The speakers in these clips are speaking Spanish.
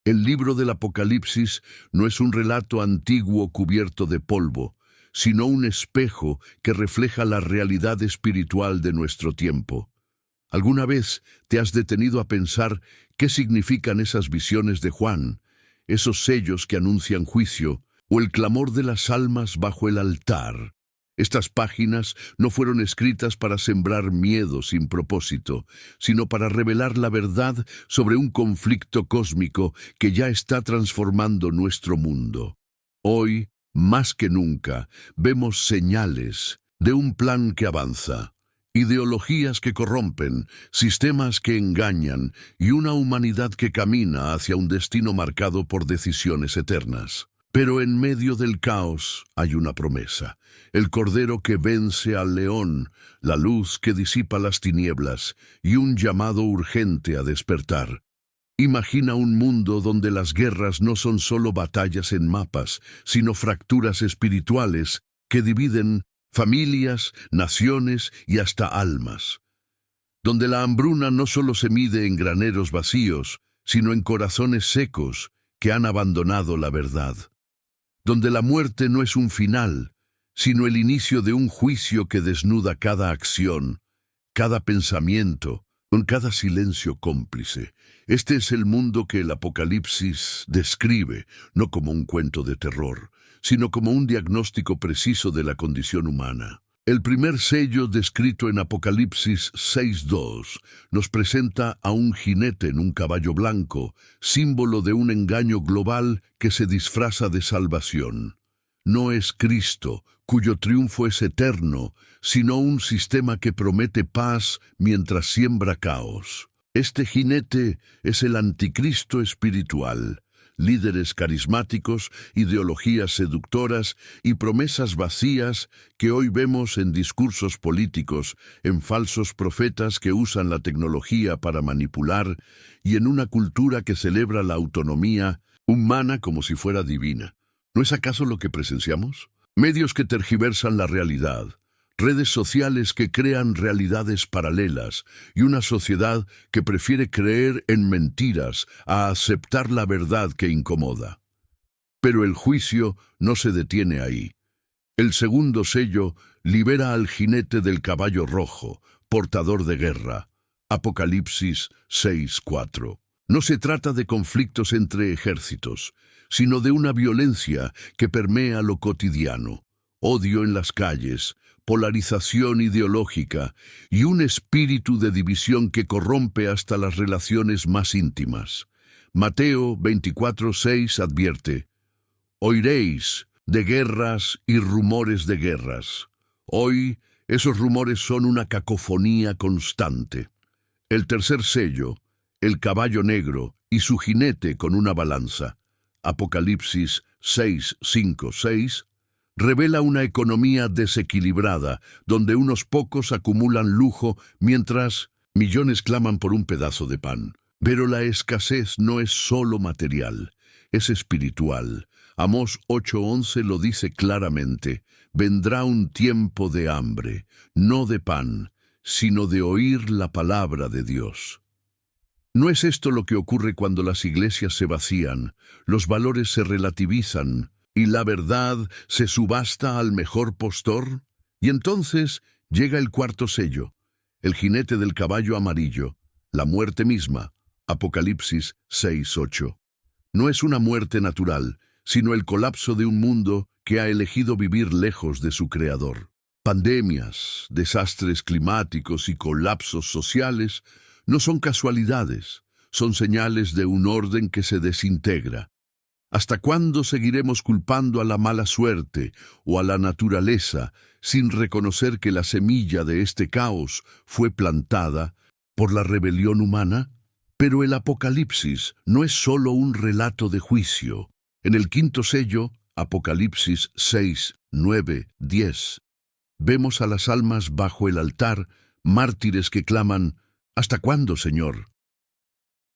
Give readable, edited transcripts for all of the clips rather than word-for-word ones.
El libro del Apocalipsis no es un relato antiguo cubierto de polvo, sino un espejo que refleja la realidad espiritual de nuestro tiempo. ¿Alguna vez te has detenido a pensar qué significan esas visiones de Juan, esos sellos que anuncian juicio, o el clamor de las almas bajo el altar? Estas páginas no fueron escritas para sembrar miedo sin propósito, sino para revelar la verdad sobre un conflicto cósmico que ya está transformando nuestro mundo. Hoy, más que nunca, vemos señales de un plan que avanza, ideologías que corrompen, sistemas que engañan y una humanidad que camina hacia un destino marcado por decisiones eternas. Pero en medio del caos hay una promesa: el Cordero que vence al león, la luz que disipa las tinieblas y un llamado urgente a despertar. Imagina un mundo donde las guerras no son solo batallas en mapas, sino fracturas espirituales que dividen familias, naciones y hasta almas. Donde la hambruna no solo se mide en graneros vacíos, sino en corazones secos que han abandonado la verdad. Donde la muerte no es un final, sino el inicio de un juicio que desnuda cada acción, cada pensamiento, con cada silencio cómplice. Este es el mundo que el Apocalipsis describe, no como un cuento de terror, sino como un diagnóstico preciso de la condición humana. El primer sello descrito en Apocalipsis 6:2 nos presenta a un jinete en un caballo blanco, símbolo de un engaño global que se disfraza de salvación. No es Cristo, cuyo triunfo es eterno, sino un sistema que promete paz mientras siembra caos. Este jinete es el anticristo espiritual. Líderes carismáticos, ideologías seductoras y promesas vacías que hoy vemos en discursos políticos, en falsos profetas que usan la tecnología para manipular y en una cultura que celebra la autonomía humana como si fuera divina. ¿No es acaso lo que presenciamos? Medios que tergiversan la realidad, redes sociales que crean realidades paralelas y una sociedad que prefiere creer en mentiras a aceptar la verdad que incomoda. Pero el juicio no se detiene ahí. El segundo sello libera al jinete del caballo rojo, portador de guerra. Apocalipsis 6:4. No se trata de conflictos entre ejércitos, sino de una violencia que permea lo cotidiano. Odio en las calles, polarización ideológica y un espíritu de división que corrompe hasta las relaciones más íntimas. Mateo 24:6 advierte: oiréis de guerras y rumores de guerras. Hoy esos rumores son una cacofonía constante. El tercer sello, el caballo negro y su jinete con una balanza. Apocalipsis 6:5-6 revela una economía desequilibrada, donde unos pocos acumulan lujo mientras millones claman por un pedazo de pan. Pero la escasez no es solo material, es espiritual. Amós 8:11 lo dice claramente: vendrá un tiempo de hambre, no de pan, sino de oír la palabra de Dios. ¿No es esto lo que ocurre cuando las iglesias se vacían, los valores se relativizan y la verdad se subasta al mejor postor? Y entonces llega el cuarto sello, el jinete del caballo amarillo, la muerte misma. Apocalipsis 6:8. No es una muerte natural, sino el colapso de un mundo que ha elegido vivir lejos de su creador. Pandemias, desastres climáticos y colapsos sociales no son casualidades, son señales de un orden que se desintegra. ¿Hasta cuándo seguiremos culpando a la mala suerte o a la naturaleza sin reconocer que la semilla de este caos fue plantada por la rebelión humana? Pero el Apocalipsis no es solo un relato de juicio. En el quinto sello, Apocalipsis 6:9-10, vemos a las almas bajo el altar, mártires que claman: ¿hasta cuándo, Señor?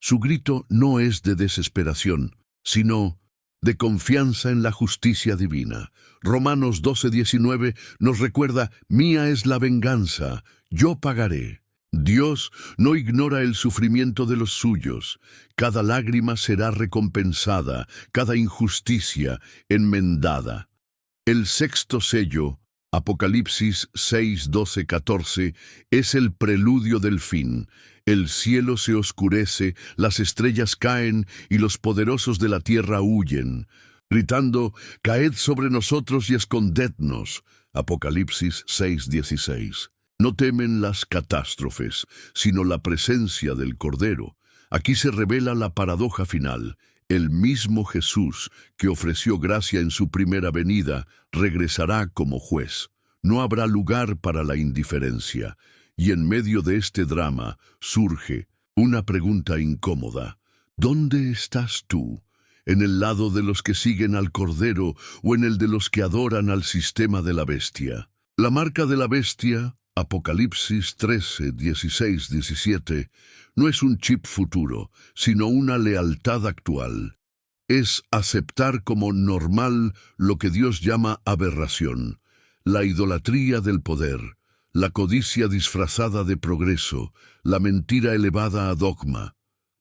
Su grito no es de desesperación, sino de confianza en la justicia divina. Romanos 12:19 nos recuerda: mía es la venganza, yo pagaré. Dios no ignora el sufrimiento de los suyos. Cada lágrima será recompensada, cada injusticia enmendada. El sexto sello, Apocalipsis 6, 12, 14, es el preludio del fin. El cielo se oscurece, las estrellas caen y los poderosos de la tierra huyen, gritando, «Caed sobre nosotros y escondednos». Apocalipsis 6, 16. No temen las catástrofes, sino la presencia del Cordero. Aquí se revela la paradoja final. El mismo Jesús, que ofreció gracia en su primera venida, regresará como juez. No habrá lugar para la indiferencia. Y en medio de este drama surge una pregunta incómoda. ¿Dónde estás tú? ¿En el lado de los que siguen al Cordero o en el de los que adoran al sistema de la bestia? La marca de la bestia, Apocalipsis 13, 16, 17, no es un chip futuro, sino una lealtad actual. Es aceptar como normal lo que Dios llama aberración, la idolatría del poder, la codicia disfrazada de progreso, la mentira elevada a dogma.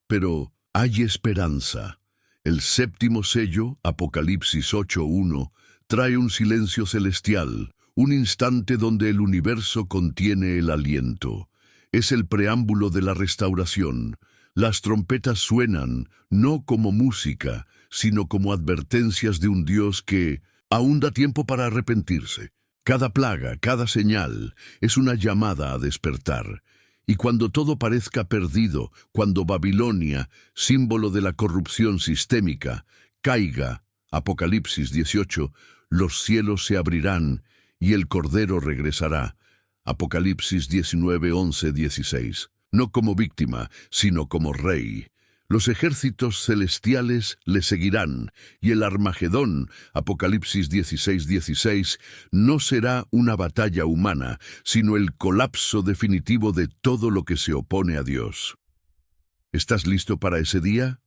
Pero hay esperanza. El séptimo sello, Apocalipsis 8:1, trae un silencio celestial, un instante donde el universo contiene el aliento. Es el preámbulo de la restauración. Las trompetas suenan, no como música, sino como advertencias de un Dios que aún da tiempo para arrepentirse. Cada plaga, cada señal, es una llamada a despertar. Y cuando todo parezca perdido, cuando Babilonia, símbolo de la corrupción sistémica, caiga, Apocalipsis 18, los cielos se abrirán y el Cordero regresará, Apocalipsis 19, 11, 16. No como víctima, sino como rey. Los ejércitos celestiales le seguirán, y el Armagedón, Apocalipsis 16, 16, no será una batalla humana, sino el colapso definitivo de todo lo que se opone a Dios. ¿Estás listo para ese día?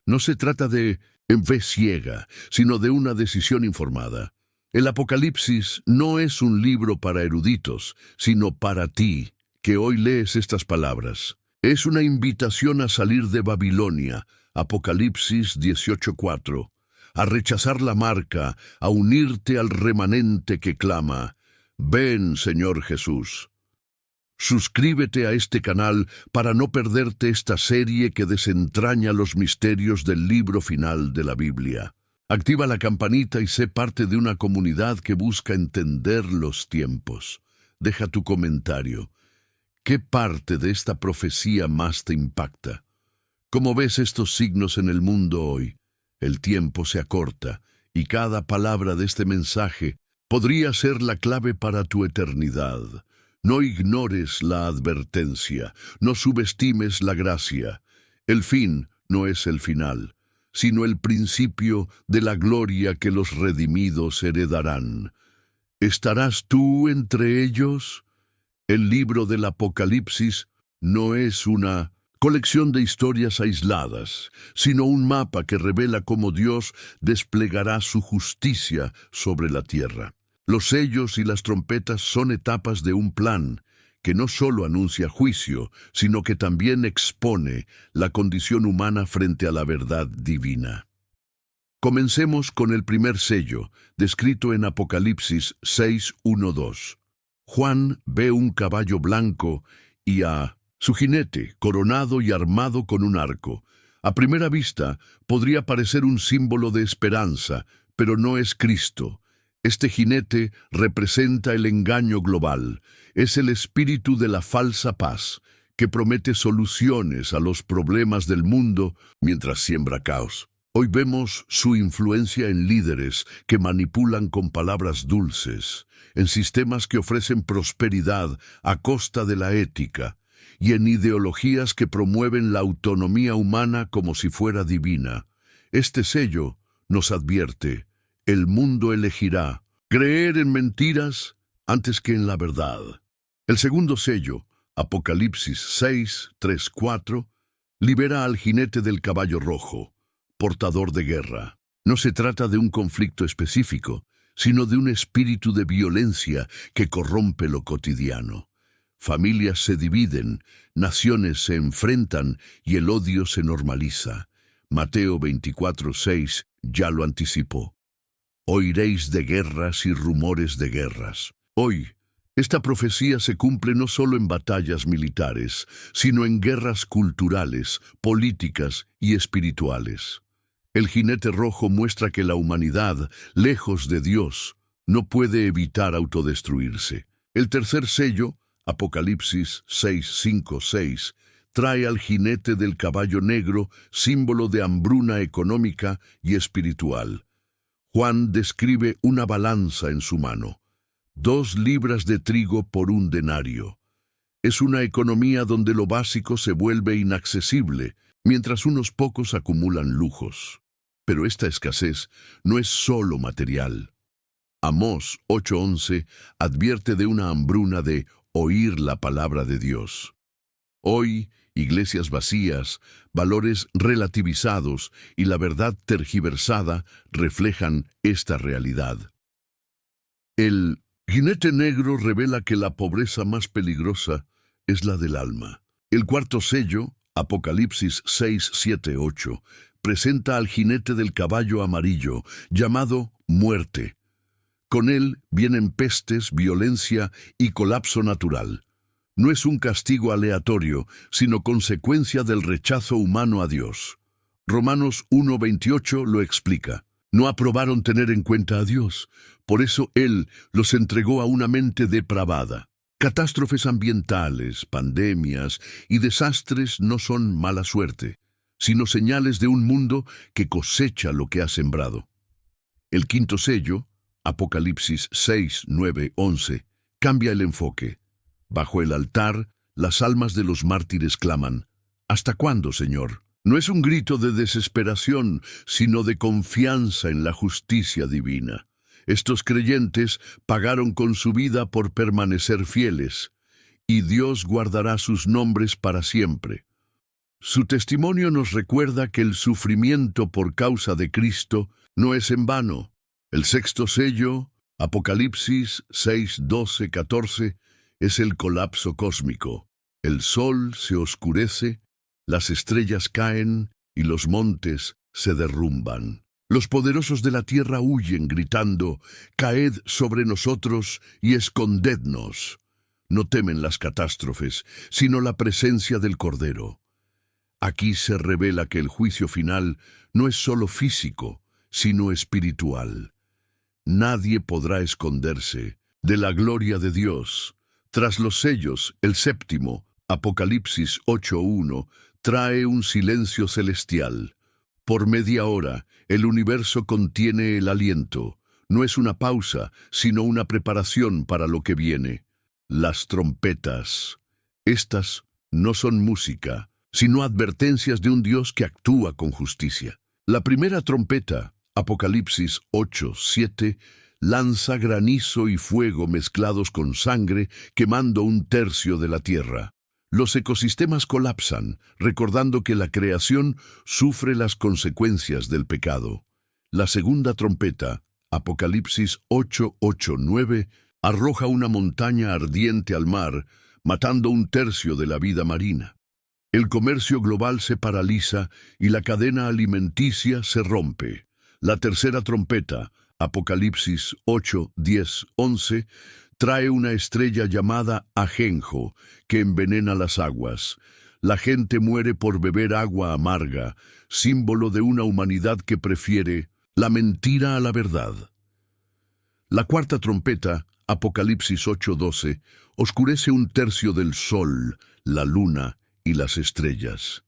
No se trata de fe ciega, sino de una decisión informada. El Apocalipsis no es un libro para eruditos, sino para ti, que hoy lees estas palabras. Es una invitación a salir de Babilonia, Apocalipsis 18:4, a rechazar la marca, a unirte al remanente que clama, «Ven, Señor Jesús». Suscríbete a este canal para no perderte esta serie que desentraña los misterios del libro final de la Biblia. Activa la campanita y sé parte de una comunidad que busca entender los tiempos. Deja tu comentario. ¿Qué parte de esta profecía más te impacta? ¿Cómo ves estos signos en el mundo hoy? El tiempo se acorta y cada palabra de este mensaje podría ser la clave para tu eternidad. No ignores la advertencia, no subestimes la gracia. El fin no es el final, sino el principio de la gloria que los redimidos heredarán. ¿Estarás tú entre ellos? El libro del Apocalipsis no es una colección de historias aisladas, sino un mapa que revela cómo Dios desplegará su justicia sobre la tierra. Los sellos y las trompetas son etapas de un plan que no solo anuncia juicio, sino que también expone la condición humana frente a la verdad divina. Comencemos con el primer sello, descrito en Apocalipsis 6:1-2. Juan ve un caballo blanco y a su jinete coronado y armado con un arco. A primera vista podría parecer un símbolo de esperanza, pero no es Cristo. Este jinete representa el engaño global. Es el espíritu de la falsa paz, que promete soluciones a los problemas del mundo mientras siembra caos. Hoy vemos su influencia en líderes que manipulan con palabras dulces, en sistemas que ofrecen prosperidad a costa de la ética, y en ideologías que promueven la autonomía humana como si fuera divina. Este sello nos advierte: el mundo elegirá creer en mentiras antes que en la verdad. El segundo sello, Apocalipsis 6, 3, 4, libera al jinete del caballo rojo, portador de guerra. No se trata de un conflicto específico, sino de un espíritu de violencia que corrompe lo cotidiano. familias se dividen, naciones se enfrentan y el odio se normaliza. Mateo 24:6 ya lo anticipó. Oiréis de guerras y rumores de guerras. Hoy, esta profecía se cumple no solo en batallas militares, sino en guerras culturales, políticas y espirituales. El jinete rojo muestra que la humanidad, lejos de Dios, no puede evitar autodestruirse. El tercer sello, Apocalipsis 6:5-6, trae al jinete del caballo negro, símbolo de hambruna económica y espiritual. Juan describe una balanza en su mano. 2 libras de trigo por 1 denario. Es una economía donde lo básico se vuelve inaccesible, mientras unos pocos acumulan lujos. Pero esta escasez no es solo material. Amós 8:11 advierte de una hambruna de oír la palabra de Dios. Hoy, iglesias vacías, valores relativizados y la verdad tergiversada reflejan esta realidad. El jinete negro revela que la pobreza más peligrosa es la del alma. El cuarto sello, Apocalipsis 6:7-8, presenta al jinete del caballo amarillo, llamado muerte. Con él vienen pestes, violencia y colapso natural. No es un castigo aleatorio, sino consecuencia del rechazo humano a Dios. Romanos 1:28 lo explica. No aprobaron tener en cuenta a Dios, por eso Él los entregó a una mente depravada. Catástrofes ambientales, pandemias y desastres no son mala suerte, sino señales de un mundo que cosecha lo que ha sembrado. El quinto sello, Apocalipsis 6:9-11, cambia el enfoque. Bajo el altar, las almas de los mártires claman, ¿hasta cuándo, Señor? No es un grito de desesperación, sino de confianza en la justicia divina. Estos creyentes pagaron con su vida por permanecer fieles, y Dios guardará sus nombres para siempre. Su testimonio nos recuerda que el sufrimiento por causa de Cristo no es en vano. El sexto sello, Apocalipsis 6:12-14, es el colapso cósmico. El sol se oscurece, las estrellas caen y los montes se derrumban. Los poderosos de la tierra huyen gritando, «Caed sobre nosotros y escondednos». No temen las catástrofes, sino la presencia del Cordero. Aquí se revela que el juicio final no es solo físico, sino espiritual. Nadie podrá esconderse de la gloria de Dios. Tras los sellos, el séptimo, Apocalipsis 8:1, trae un silencio celestial. Por media hora, el universo contiene el aliento. No es una pausa, sino una preparación para lo que viene. Las trompetas. Estas no son música, sino advertencias de un Dios que actúa con justicia. La primera trompeta, Apocalipsis 8:7, lanza granizo y fuego mezclados con sangre, quemando 1/3 de la tierra. Los ecosistemas colapsan, recordando que la creación sufre las consecuencias del pecado. La segunda trompeta, Apocalipsis 8:8-9, arroja una montaña ardiente al mar, matando 1/3 de la vida marina. El comercio global se paraliza y la cadena alimenticia se rompe. La tercera trompeta, Apocalipsis 8:10-11, trae una estrella llamada Ajenjo, que envenena las aguas. La gente muere por beber agua amarga, símbolo de una humanidad que prefiere la mentira a la verdad. La cuarta trompeta, Apocalipsis 8:12, oscurece 1/3 del sol, la luna y las estrellas.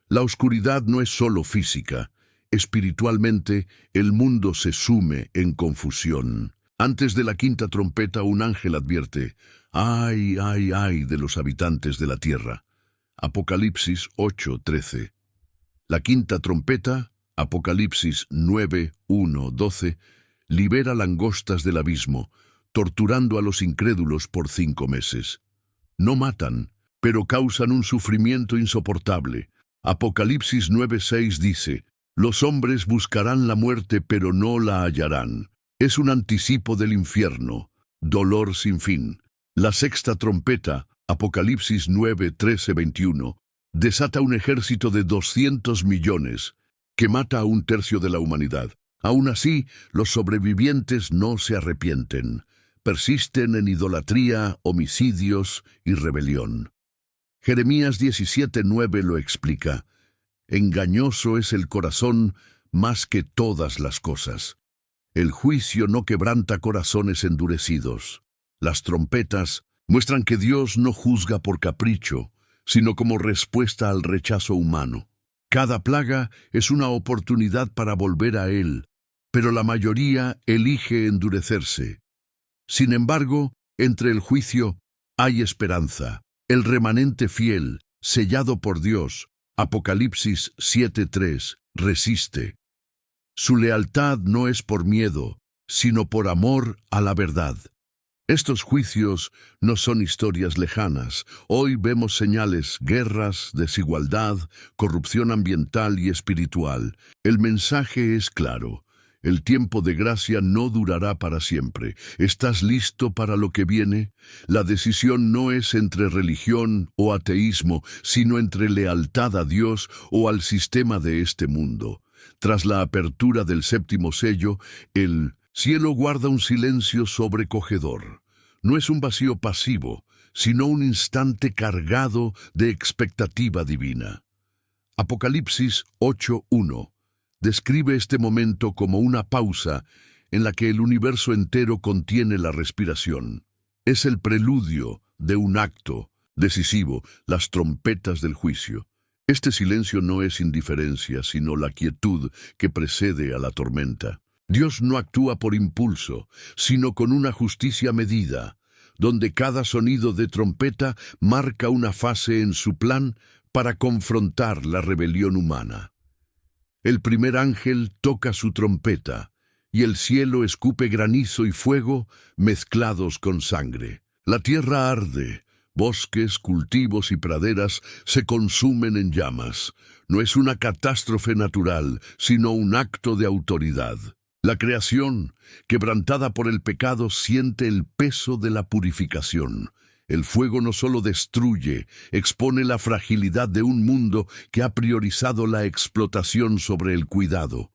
La oscuridad no es solo física. Espiritualmente, el mundo se sume en confusión. Antes de la quinta trompeta, un ángel advierte, «Ay, ay, ay de los habitantes de la tierra». Apocalipsis 8:13. La quinta trompeta, Apocalipsis 9:1-12, libera langostas del abismo, torturando a los incrédulos por 5 meses. No matan, pero causan un sufrimiento insoportable. Apocalipsis 9:6 dice, «Los hombres buscarán la muerte, pero no la hallarán». Es un anticipo del infierno, dolor sin fin. La sexta trompeta, Apocalipsis 9, 13, 21, desata un ejército de 200 millones que mata a un tercio de la humanidad. Aún así, los sobrevivientes no se arrepienten. Persisten en idolatría, homicidios y rebelión. Jeremías 17:9 lo explica. Engañoso es el corazón más que todas las cosas. El juicio no quebranta corazones endurecidos. Las trompetas muestran que Dios no juzga por capricho, sino como respuesta al rechazo humano. Cada plaga es una oportunidad para volver a Él, pero la mayoría elige endurecerse. Sin embargo, entre el juicio hay esperanza. El remanente fiel, sellado por Dios, Apocalipsis 7:3, resiste. Su lealtad no es por miedo, sino por amor a la verdad. Estos juicios no son historias lejanas. Hoy vemos señales, guerras, desigualdad, corrupción ambiental y espiritual. El mensaje es claro. El tiempo de gracia no durará para siempre. ¿Estás listo para lo que viene? La decisión no es entre religión o ateísmo, sino entre lealtad a Dios o al sistema de este mundo. Tras la apertura del séptimo sello, el cielo guarda un silencio sobrecogedor. No es un vacío pasivo, sino un instante cargado de expectativa divina. Apocalipsis 8:1 describe este momento como una pausa en la que el universo entero contiene la respiración. Es el preludio de un acto decisivo, las trompetas del juicio. Este silencio no es indiferencia, sino la quietud que precede a la tormenta. Dios no actúa por impulso, sino con una justicia medida, donde cada sonido de trompeta marca una fase en su plan para confrontar la rebelión humana. El primer ángel toca su trompeta, y el cielo escupe granizo y fuego mezclados con sangre. La tierra arde, bosques, cultivos y praderas se consumen en llamas. No es una catástrofe natural, sino un acto de autoridad. La creación, quebrantada por el pecado, siente el peso de la purificación. El fuego no solo destruye, expone la fragilidad de un mundo que ha priorizado la explotación sobre el cuidado.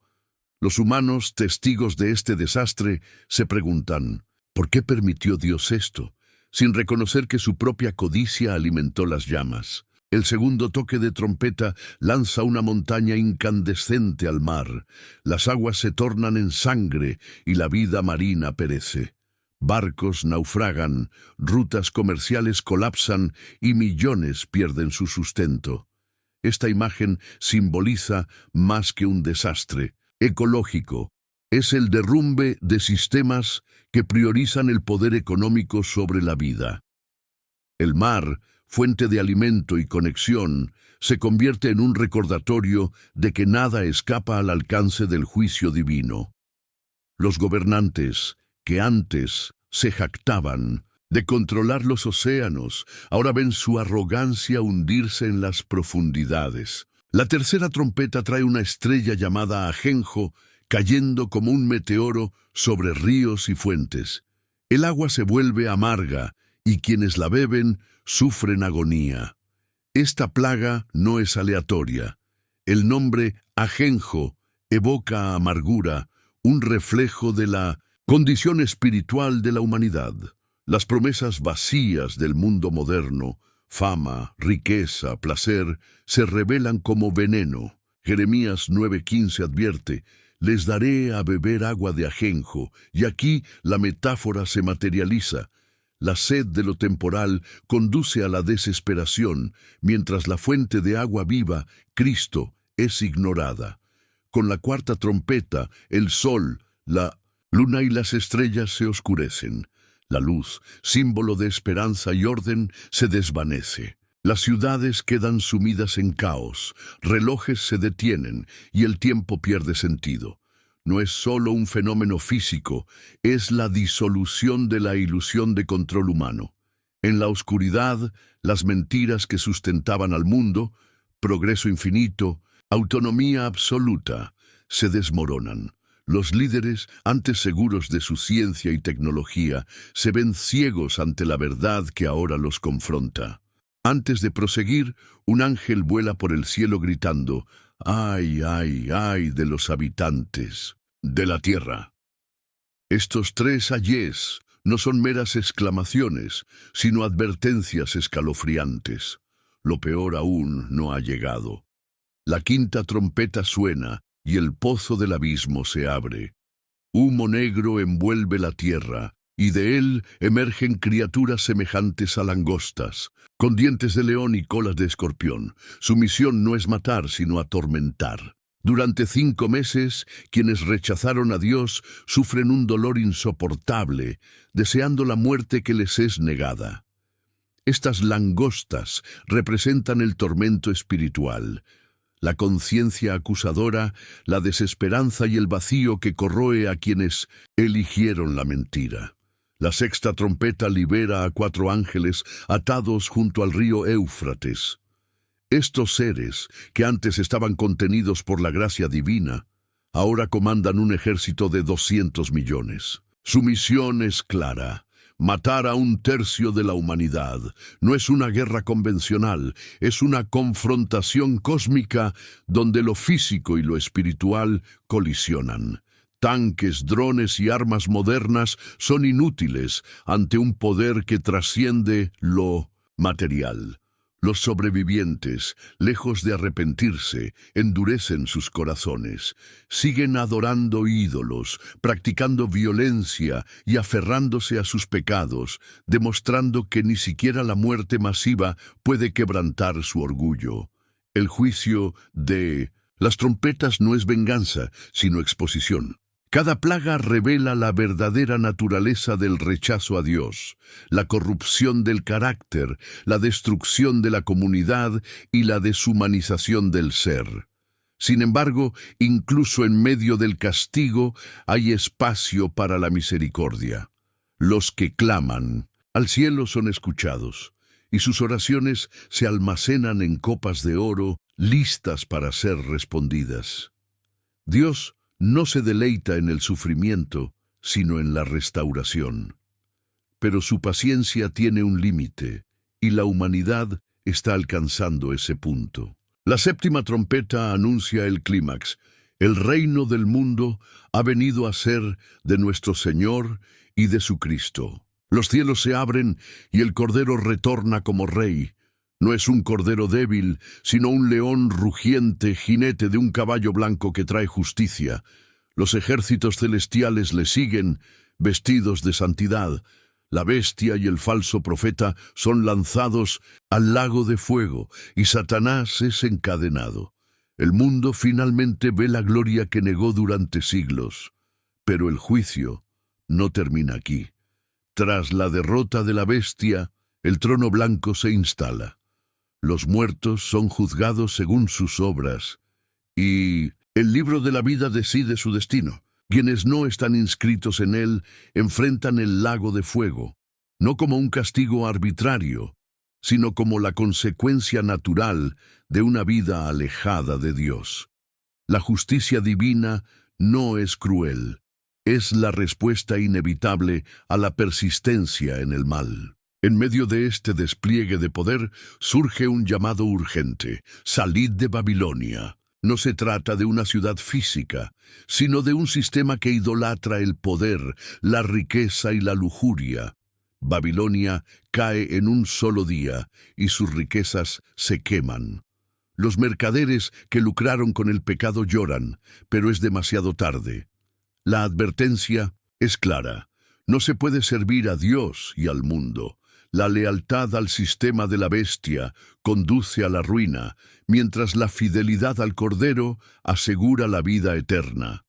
Los humanos, testigos de este desastre, se preguntan, ¿por qué permitió Dios esto? Sin reconocer que su propia codicia alimentó las llamas. El segundo toque de trompeta lanza una montaña incandescente al mar. Las aguas se tornan en sangre y la vida marina perece. Barcos naufragan, rutas comerciales colapsan y millones pierden su sustento. Esta imagen simboliza más que un desastre ecológico. Es el derrumbe de sistemas que priorizan el poder económico sobre la vida. El mar, fuente de alimento y conexión, se convierte en un recordatorio de que nada escapa al alcance del juicio divino. Los gobernantes, que antes se jactaban de controlar los océanos, ahora ven su arrogancia hundirse en las profundidades. La tercera trompeta trae una estrella llamada Ajenjo, cayendo como un meteoro sobre ríos y fuentes. El agua se vuelve amarga, y quienes la beben sufren agonía. Esta plaga no es aleatoria. El nombre Ajenjo evoca amargura, un reflejo de la condición espiritual de la humanidad. Las promesas vacías del mundo moderno, fama, riqueza, placer, se revelan como veneno. Jeremías 9:15 advierte, les daré a beber agua de ajenjo, y aquí la metáfora se materializa. La sed de lo temporal conduce a la desesperación, mientras la fuente de agua viva, Cristo, es ignorada. Con la cuarta trompeta, el sol, la luna y las estrellas se oscurecen. La luz, símbolo de esperanza y orden, se desvanece. Las ciudades quedan sumidas en caos, relojes se detienen y el tiempo pierde sentido. No es solo un fenómeno físico, es la disolución de la ilusión de control humano. En la oscuridad, las mentiras que sustentaban al mundo, progreso infinito, autonomía absoluta, se desmoronan. Los líderes, antes seguros de su ciencia y tecnología, se ven ciegos ante la verdad que ahora los confronta. Antes de proseguir, un ángel vuela por el cielo gritando: «¡Ay, ay, ay de los habitantes de la tierra!». Estos tres ayes no son meras exclamaciones, sino advertencias escalofriantes. Lo peor aún no ha llegado. La quinta trompeta suena y el pozo del abismo se abre. Humo negro envuelve la tierra, y de él emergen criaturas semejantes a langostas, con dientes de león y colas de escorpión. Su misión no es matar, sino atormentar. Durante 5 meses, quienes rechazaron a Dios sufren un dolor insoportable, deseando la muerte que les es negada. Estas langostas representan el tormento espiritual, la conciencia acusadora, la desesperanza y el vacío que corroe a quienes eligieron la mentira. La sexta trompeta libera a 4 ángeles atados junto al río Éufrates. Estos seres, que antes estaban contenidos por la gracia divina, ahora comandan un ejército de 200 millones. Su misión es clara: matar a 1/3 de la humanidad. No es una guerra convencional, es una confrontación cósmica donde lo físico y lo espiritual colisionan. Tanques, drones y armas modernas son inútiles ante un poder que trasciende lo material. Los sobrevivientes, lejos de arrepentirse, endurecen sus corazones. Siguen adorando ídolos, practicando violencia y aferrándose a sus pecados, demostrando que ni siquiera la muerte masiva puede quebrantar su orgullo. El juicio de las trompetas no es venganza, sino exposición. Cada plaga revela la verdadera naturaleza del rechazo a Dios, la corrupción del carácter, la destrucción de la comunidad y la deshumanización del ser. Sin embargo, incluso en medio del castigo hay espacio para la misericordia. Los que claman al cielo son escuchados, y sus oraciones se almacenan en copas de oro, listas para ser respondidas. Dios no se deleita en el sufrimiento, sino en la restauración. Pero su paciencia tiene un límite, y la humanidad está alcanzando ese punto. La séptima trompeta anuncia el clímax. El reino del mundo ha venido a ser de nuestro Señor y de su Cristo. Los cielos se abren y el Cordero retorna como Rey. No es un cordero débil, sino un león rugiente, jinete de un caballo blanco que trae justicia. Los ejércitos celestiales le siguen, vestidos de santidad. La bestia y el falso profeta son lanzados al lago de fuego, y Satanás es encadenado. El mundo finalmente ve la gloria que negó durante siglos. Pero el juicio no termina aquí. Tras la derrota de la bestia, el trono blanco se instala. Los muertos son juzgados según sus obras, y el libro de la vida decide su destino. Quienes no están inscritos en él enfrentan el lago de fuego, no como un castigo arbitrario, sino como la consecuencia natural de una vida alejada de Dios. La justicia divina no es cruel, es la respuesta inevitable a la persistencia en el mal. En medio de este despliegue de poder surge un llamado urgente: salid de Babilonia. No se trata de una ciudad física, sino de un sistema que idolatra el poder, la riqueza y la lujuria. Babilonia cae en un solo día y sus riquezas se queman. Los mercaderes que lucraron con el pecado lloran, pero es demasiado tarde. La advertencia es clara: no se puede servir a Dios y al mundo. La lealtad al sistema de la bestia conduce a la ruina, mientras la fidelidad al Cordero asegura la vida eterna.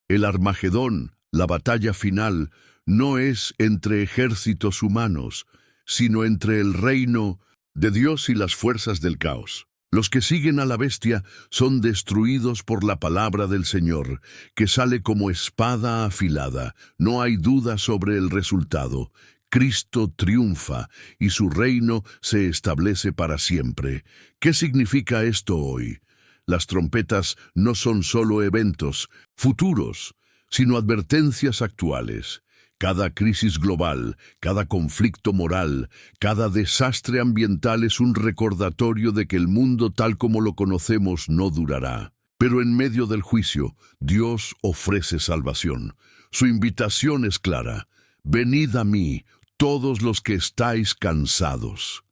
El Armagedón, la batalla final, no es entre ejércitos humanos, sino entre el reino de Dios y las fuerzas del caos. Los que siguen a la bestia son destruidos por la palabra del Señor, que sale como espada afilada. No hay duda sobre el resultado. Cristo triunfa y su reino se establece para siempre. ¿Qué significa esto hoy? Las trompetas no son solo eventos futuros, sino advertencias actuales. Cada crisis global, cada conflicto moral, cada desastre ambiental es un recordatorio de que el mundo tal como lo conocemos no durará. Pero en medio del juicio, Dios ofrece salvación. Su invitación es clara: venid a mí, todos los que estáis cansados.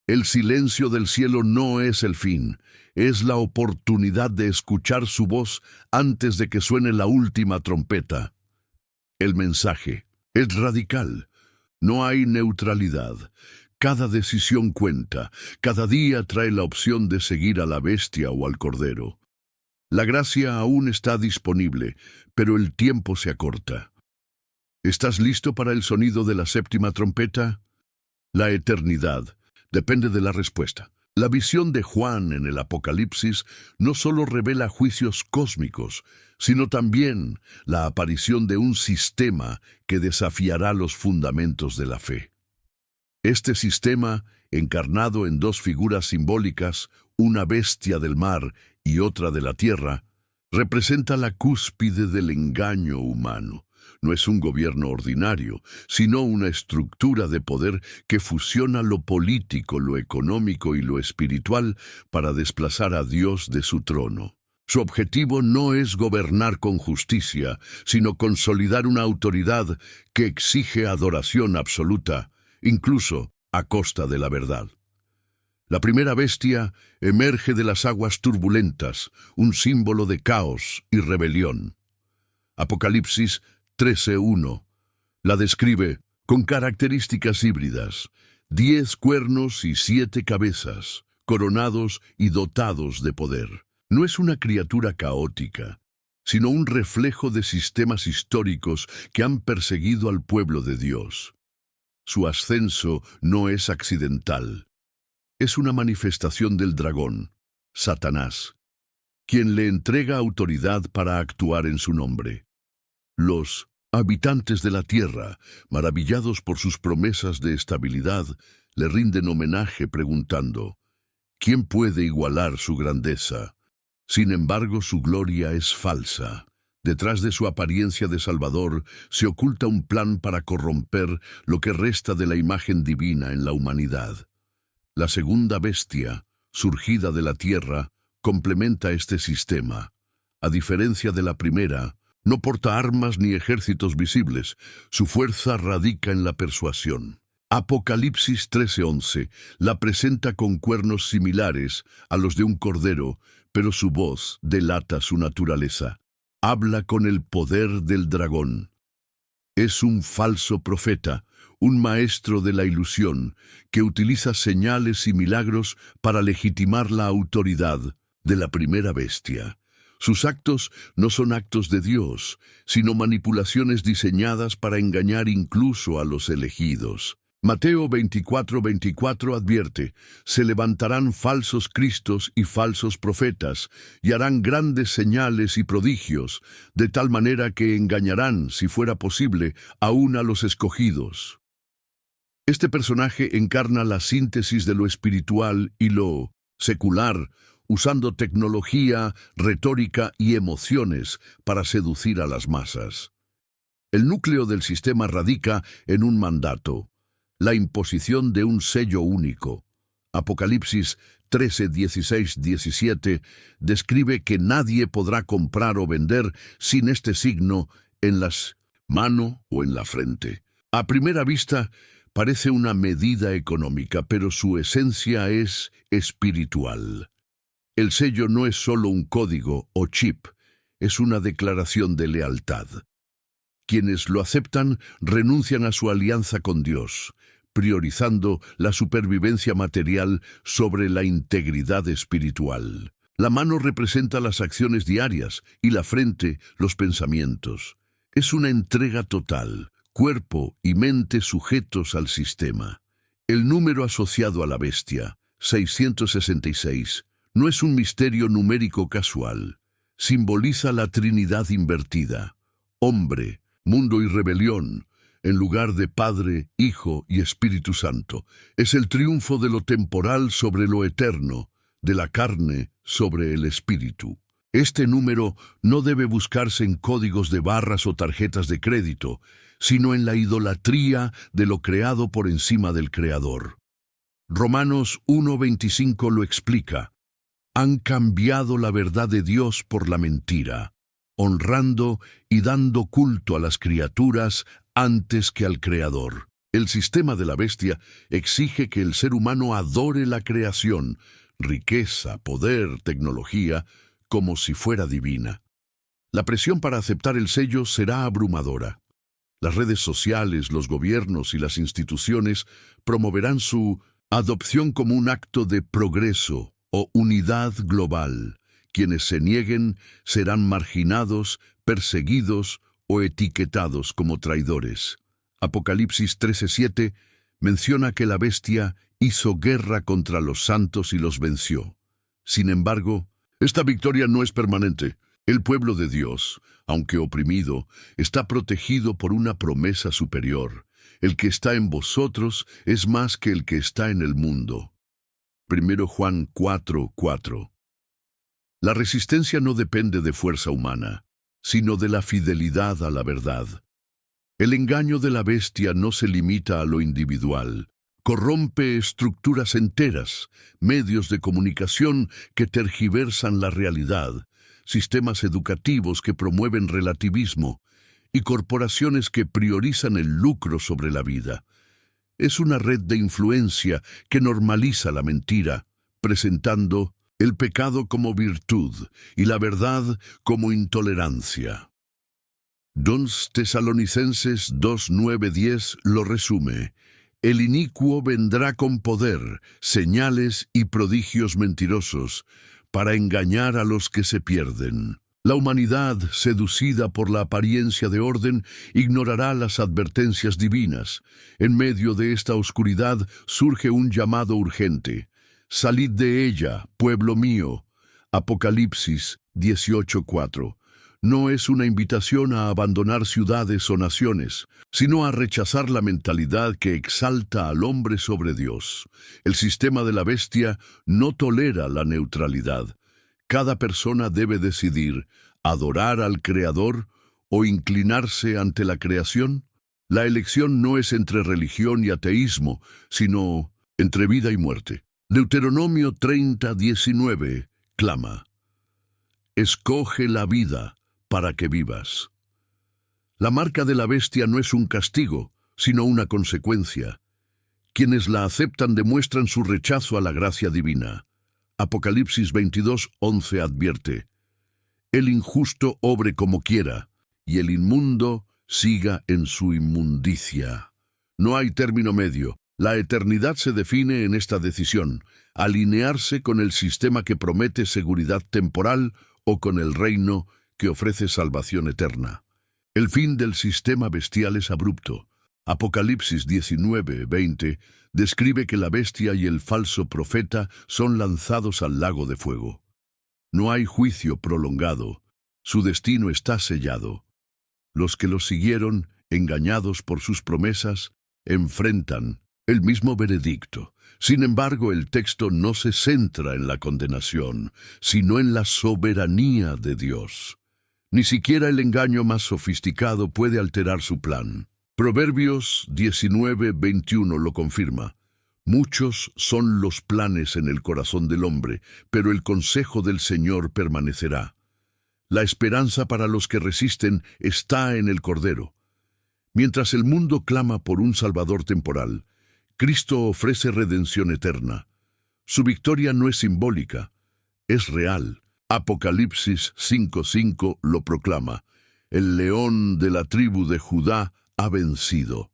El silencio del cielo no es el fin, es la oportunidad de escuchar su voz antes de que suene la última trompeta. El mensaje es radical. No hay neutralidad. Cada decisión cuenta. Cada día trae la opción de seguir a la bestia o al cordero. La gracia aún está disponible, pero el tiempo se acorta. ¿Estás listo para el sonido de la séptima trompeta? La eternidad depende de la respuesta. La visión de Juan en el Apocalipsis no solo revela juicios cósmicos, sino también la aparición de un sistema que desafiará los fundamentos de la fe. Este sistema, encarnado en dos figuras simbólicas, una bestia del mar y otra de la tierra, representa la cúspide del engaño humano. No es un gobierno ordinario, sino una estructura de poder que fusiona lo político, lo económico y lo espiritual para desplazar a Dios de su trono. Su objetivo no es gobernar con justicia, sino consolidar una autoridad que exige adoración absoluta, incluso a costa de la verdad. La primera bestia emerge de las aguas turbulentas, un símbolo de caos y rebelión. Apocalipsis 13:1 la describe con características híbridas: 10 cuernos y 7 cabezas, coronados y dotados de poder. No es una criatura caótica, sino un reflejo de sistemas históricos que han perseguido al pueblo de Dios. Su ascenso no es accidental. Es una manifestación del dragón, Satanás, quien le entrega autoridad para actuar en su nombre. Los habitantes de la tierra, maravillados por sus promesas de estabilidad, le rinden homenaje preguntando: ¿quién puede igualar su grandeza? Sin embargo, su gloria es falsa. Detrás de su apariencia de Salvador se oculta un plan para corromper lo que resta de la imagen divina en la humanidad. La segunda bestia, surgida de la tierra, complementa este sistema. A diferencia de la primera, no porta armas ni ejércitos visibles. Su fuerza radica en la persuasión. Apocalipsis 13:11 la presenta con cuernos similares a los de un cordero, pero su voz delata su naturaleza. Habla con el poder del dragón. Es un falso profeta, un maestro de la ilusión, que utiliza señales y milagros para legitimar la autoridad de la primera bestia. Sus actos no son actos de Dios, sino manipulaciones diseñadas para engañar incluso a los elegidos. Mateo 24:24 advierte: se levantarán falsos cristos y falsos profetas, y harán grandes señales y prodigios, de tal manera que engañarán, si fuera posible, aún a los escogidos. Este personaje encarna la síntesis de lo espiritual y lo secular, usando tecnología, retórica y emociones para seducir a las masas. El núcleo del sistema radica en un mandato: la imposición de un sello único. Apocalipsis 13:16-17 describe que nadie podrá comprar o vender sin este signo en la mano o en la frente. A primera vista, parece una medida económica, pero su esencia es espiritual. El sello no es solo un código o chip, es una declaración de lealtad. Quienes lo aceptan renuncian a su alianza con Dios, priorizando la supervivencia material sobre la integridad espiritual. La mano representa las acciones diarias y la frente los pensamientos. Es una entrega total, cuerpo y mente sujetos al sistema. El número asociado a la bestia, 666, no es un misterio numérico casual. Simboliza la Trinidad invertida: hombre, mundo y rebelión, en lugar de Padre, Hijo y Espíritu Santo. Es el triunfo de lo temporal sobre lo eterno, de la carne sobre el espíritu. Este número no debe buscarse en códigos de barras o tarjetas de crédito, sino en la idolatría de lo creado por encima del Creador. Romanos 1:25 lo explica. Han cambiado la verdad de Dios por la mentira, honrando y dando culto a las criaturas antes que al Creador. El sistema de la bestia exige que el ser humano adore la creación, riqueza, poder, tecnología, como si fuera divina. La presión para aceptar el sello será abrumadora. Las redes sociales, los gobiernos y las instituciones promoverán su adopción como un acto de progreso o unidad global. Quienes se nieguen serán marginados, perseguidos o etiquetados como traidores. Apocalipsis 13:7 menciona que la bestia hizo guerra contra los santos y los venció. Sin embargo, esta victoria no es permanente. El pueblo de Dios, aunque oprimido, está protegido por una promesa superior. El que está en vosotros es más que el que está en el mundo. 1 Juan 4:4. La resistencia no depende de fuerza humana, sino de la fidelidad a la verdad. El engaño de la bestia no se limita a lo individual. Corrompe estructuras enteras, medios de comunicación que tergiversan la realidad, sistemas educativos que promueven relativismo y corporaciones que priorizan el lucro sobre la vida. Es una red de influencia que normaliza la mentira, presentando el pecado como virtud y la verdad como intolerancia. 2 Tesalonicenses 2:9-10 lo resume. El inicuo vendrá con poder, señales y prodigios mentirosos, para engañar a los que se pierden. La humanidad, seducida por la apariencia de orden, ignorará las advertencias divinas. En medio de esta oscuridad surge un llamado urgente. Salid de ella, pueblo mío. Apocalipsis 18:4. No es una invitación a abandonar ciudades o naciones, sino a rechazar la mentalidad que exalta al hombre sobre Dios. El sistema de la bestia no tolera la neutralidad. Cada persona debe decidir adorar al Creador o inclinarse ante la creación. La elección no es entre religión y ateísmo, sino entre vida y muerte. Deuteronomio 30:19 clama: escoge la vida para que vivas. La marca de la bestia no es un castigo, sino una consecuencia. Quienes la aceptan demuestran su rechazo a la gracia divina. Apocalipsis 22:11 advierte: el injusto obre como quiera, y el inmundo siga en su inmundicia. No hay término medio. La eternidad se define en esta decisión: alinearse con el sistema que promete seguridad temporal o con el reino que ofrece salvación eterna. El fin del sistema bestial es abrupto. Apocalipsis 19:20 describe que la bestia y el falso profeta son lanzados al lago de fuego. No hay juicio prolongado. Su destino está sellado. Los que los siguieron, engañados por sus promesas, enfrentan el mismo veredicto. Sin embargo, el texto no se centra en la condenación, sino en la soberanía de Dios. Ni siquiera el engaño más sofisticado puede alterar su plan. Proverbios 19:21 lo confirma. Muchos son los planes en el corazón del hombre, pero el consejo del Señor permanecerá. La esperanza para los que resisten está en el Cordero. Mientras el mundo clama por un Salvador temporal, Cristo ofrece redención eterna. Su victoria no es simbólica, es real. Apocalipsis 5:5 lo proclama: el león de la tribu de Judá ha vencido.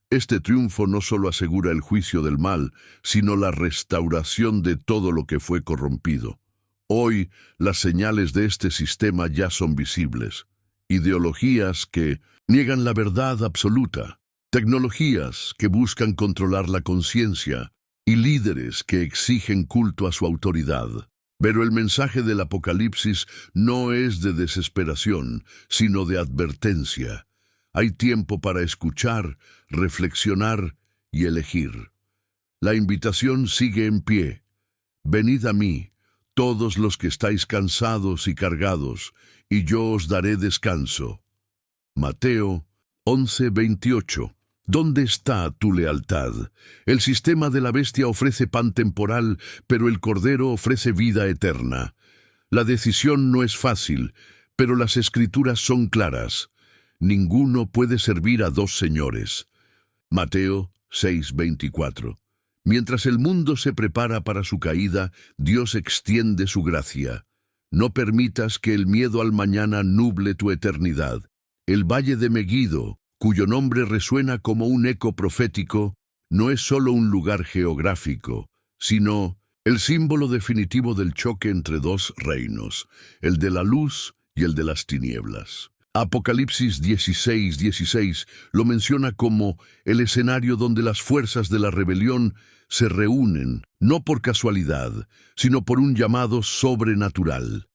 Este triunfo no solo asegura el juicio del mal, sino la restauración de todo lo que fue corrompido. Hoy, las señales de este sistema ya son visibles. Ideologías que niegan la verdad absoluta, tecnologías que buscan controlar la conciencia y líderes que exigen culto a su autoridad. Pero el mensaje del Apocalipsis no es de desesperación, sino de advertencia. Hay tiempo para escuchar, reflexionar y elegir. La invitación sigue en pie. Venid a mí, todos los que estáis cansados y cargados, y yo os daré descanso. Mateo 11:28. ¿Dónde está tu lealtad? El sistema de la bestia ofrece pan temporal, pero el Cordero ofrece vida eterna. La decisión no es fácil, pero las Escrituras son claras. Ninguno puede servir a dos señores. Mateo 6:24. Mientras el mundo se prepara para su caída, Dios extiende su gracia. No permitas que el miedo al mañana nuble tu eternidad. El valle de Megiddo, cuyo nombre resuena como un eco profético, no es solo un lugar geográfico, sino el símbolo definitivo del choque entre dos reinos, el de la luz y el de las tinieblas. Apocalipsis 16:16 lo menciona como el escenario donde las fuerzas de la rebelión se reúnen, no por casualidad, sino por un llamado sobrenatural.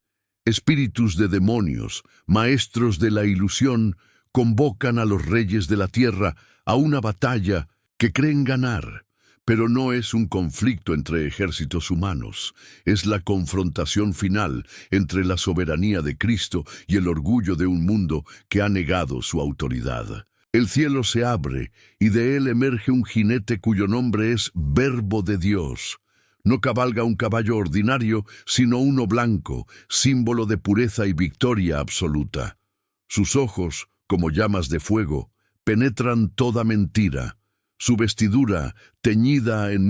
Espíritus de demonios, maestros de la ilusión, convocan a los reyes de la tierra a una batalla que creen ganar. Pero no es un conflicto entre ejércitos humanos, es la confrontación final entre la soberanía de Cristo y el orgullo de un mundo que ha negado su autoridad. El cielo se abre y de él emerge un jinete cuyo nombre es Verbo de Dios. No cabalga un caballo ordinario, sino uno blanco, símbolo de pureza y victoria absoluta. Sus ojos, como llamas de fuego, penetran toda mentira. Su vestidura, teñida en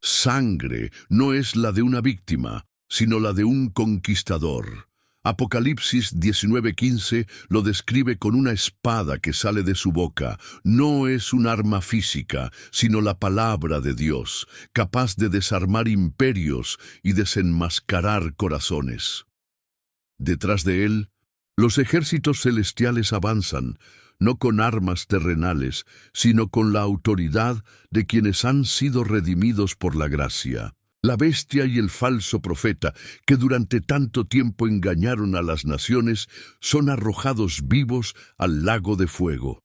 sangre, no es la de una víctima, sino la de un conquistador. Apocalipsis 19:15 lo describe con una espada que sale de su boca. No es un arma física, sino la palabra de Dios, capaz de desarmar imperios y desenmascarar corazones. Detrás de él, los ejércitos celestiales avanzan, no con armas terrenales, sino con la autoridad de quienes han sido redimidos por la gracia. La bestia y el falso profeta, que durante tanto tiempo engañaron a las naciones, son arrojados vivos al lago de fuego.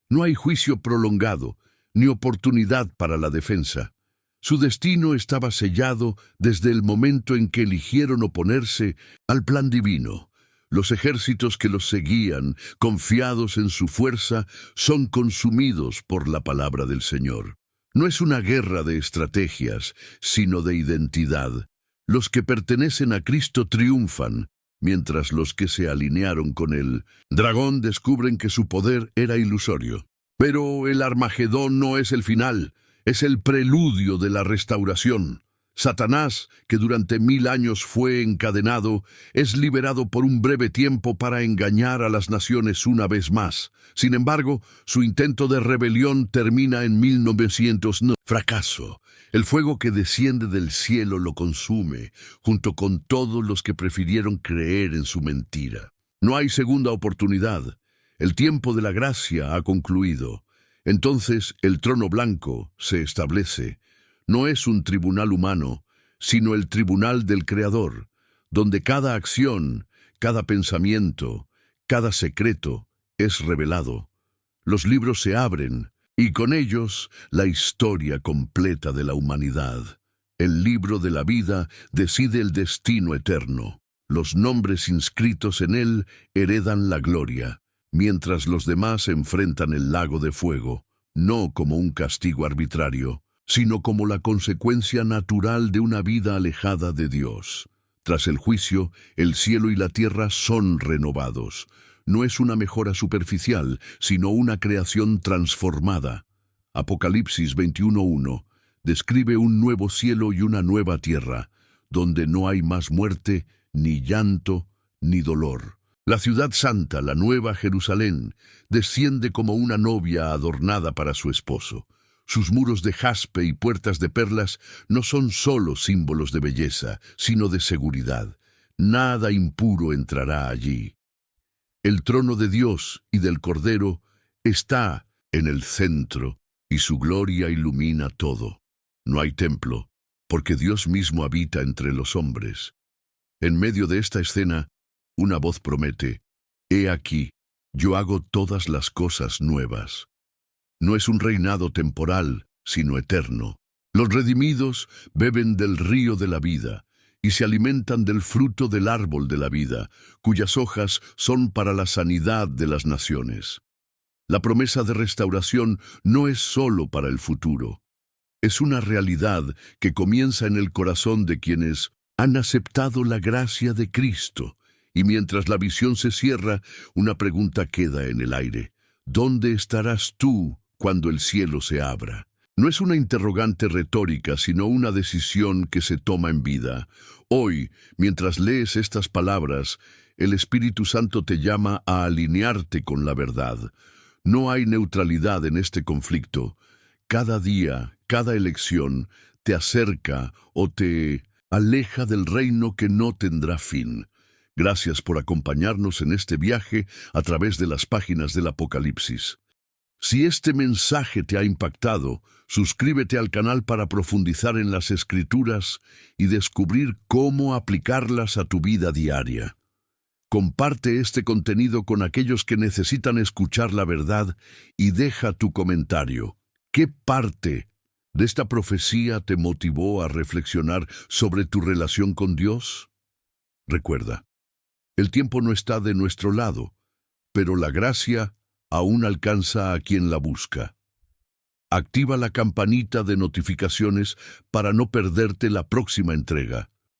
No hay juicio prolongado, ni oportunidad para la defensa. Su destino estaba sellado desde el momento en que eligieron oponerse al plan divino. Los ejércitos que los seguían, confiados en su fuerza, son consumidos por la palabra del Señor. No es una guerra de estrategias, sino de identidad. Los que pertenecen a Cristo triunfan, mientras los que se alinearon con el dragón descubren que su poder era ilusorio. Pero el Armagedón no es el final, es el preludio de la restauración. Satanás, que durante 1000 años fue encadenado, es liberado por un breve tiempo para engañar a las naciones una vez más. Sin embargo, su intento de rebelión termina en 1909. Fracaso. El fuego que desciende del cielo lo consume, junto con todos los que prefirieron creer en su mentira. No hay segunda oportunidad. El tiempo de la gracia ha concluido. Entonces el trono blanco se establece. No es un tribunal humano, sino el tribunal del Creador, donde cada acción, cada pensamiento, cada secreto es revelado. Los libros se abren, y con ellos la historia completa de la humanidad. El libro de la vida decide el destino eterno. Los nombres inscritos en él heredan la gloria, mientras los demás enfrentan el lago de fuego, no como un castigo arbitrario, sino como la consecuencia natural de una vida alejada de Dios. Tras el juicio, el cielo y la tierra son renovados. No es una mejora superficial, sino una creación transformada. Apocalipsis 21:1 describe un nuevo cielo y una nueva tierra, donde no hay más muerte, ni llanto, ni dolor. La ciudad santa, la nueva Jerusalén, desciende como una novia adornada para su esposo. Sus muros de jaspe y puertas de perlas no son solo símbolos de belleza, sino de seguridad. Nada impuro entrará allí. El trono de Dios y del Cordero está en el centro, y su gloria ilumina todo. No hay templo, porque Dios mismo habita entre los hombres. En medio de esta escena, una voz promete: «He aquí, yo hago todas las cosas nuevas». No es un reinado temporal, sino eterno. Los redimidos beben del río de la vida, y se alimentan del fruto del árbol de la vida, cuyas hojas son para la sanidad de las naciones. La promesa de restauración no es solo para el futuro. Es una realidad que comienza en el corazón de quienes han aceptado la gracia de Cristo. Y mientras la visión se cierra, una pregunta queda en el aire. ¿Dónde estarás tú cuando el cielo se abra? No es una interrogante retórica, sino una decisión que se toma en vida. Hoy, mientras lees estas palabras, el Espíritu Santo te llama a alinearte con la verdad. No hay neutralidad en este conflicto. Cada día, cada elección, te acerca o te aleja del reino que no tendrá fin. Gracias por acompañarnos en este viaje a través de las páginas del Apocalipsis. Si este mensaje te ha impactado, suscríbete al canal para profundizar en las Escrituras y descubrir cómo aplicarlas a tu vida diaria. Comparte este contenido con aquellos que necesitan escuchar la verdad y deja tu comentario. ¿Qué parte de esta profecía te motivó a reflexionar sobre tu relación con Dios? Recuerda, el tiempo no está de nuestro lado, pero la gracia aún alcanza a quien la busca. Activa la campanita de notificaciones para no perderte la próxima entrega.